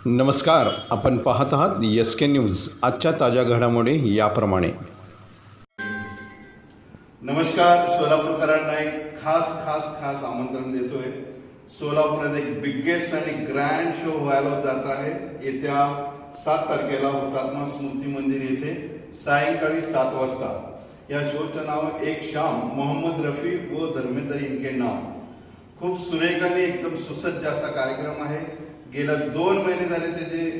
नमस्कार, आपण पाहत आहात SK न्यूज। आजच्या ताज्या घडामोडी याप्रमाणे। नमस्कार, सोलापूरकरांना एक खास आमंत्रण देतोय। सोलापुरात एक बिगेस्ट आणि ग्रँड शो व्हायला जात आहे। येत्या 7 तारखेला हुतात्मा स्मृती मंदिर येथे सायंकाळी 7 वाजता। या शोचं नाव एक शाम, मोहम्मद रफी व धर्मेंद्र इनके नाम। खूप सुरेख आणि एकदम सुसज्ज असा कार्यक्रम आहे। गेल्या 2 महिने झाले त्याची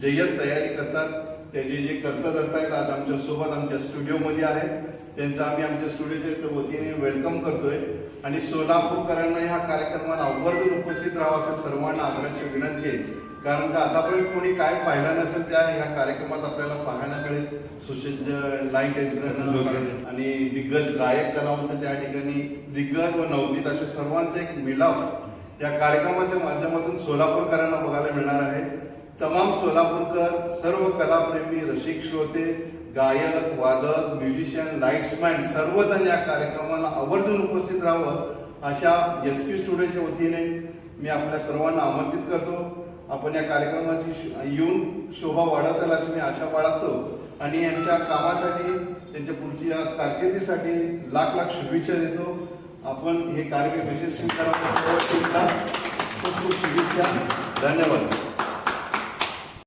जय्यत तयारी करतात। त्याचे जे कर्तधर्ता आहेत आज आमच्या सोबत आमच्या स्टुडिओमध्ये आहे, त्यांचा आम्ही आमच्या स्टुडिओच्या वतीने वेलकम करतोय। आणि सोलापूरकरांना ह्या कार्यक्रमाला आवर्जून उपस्थित राहावं सर्वांना आग्रहाची विनंती आहे, कारण का आतापर्यंत कोणी काय पाहिलं नसेल त्या ह्या कार्यक्रमात आपल्याला पाहायला मिळेल। सुसज्ज लाईट यंत्रणा आणि दिग्गज गायक कलावंत त्या ठिकाणी, दिग्गज व नवोदित अशा सर्वांचा एक मिलाफ या कार्यक्रमाच्या माध्यमातून सोलापूरकरांना बघायला मिळणार आहे। तमाम सोलापूरकर, सर्व कलाप्रेमी, रसिक श्रोते, गायक, वादक, म्युझिशियन, लाईट्समॅन सर्वजण या कार्यक्रमाला आवर्जून उपस्थित राहावं अशा SK स्टुडिओच्या वतीने मी आपल्या सर्वांना आमंत्रित करतो। आपण या कार्यक्रमाची येऊन शोभा वाढवचाल अशी मी आशा बाळगतो आणि यांच्या कामासाठी, त्यांच्या पुढच्या कारकिर्दीसाठी लाख शुभेच्छा देतो। आपण हे कार्यक्रम यशस्वी करावं खूप शुभेच्छा। धन्यवाद।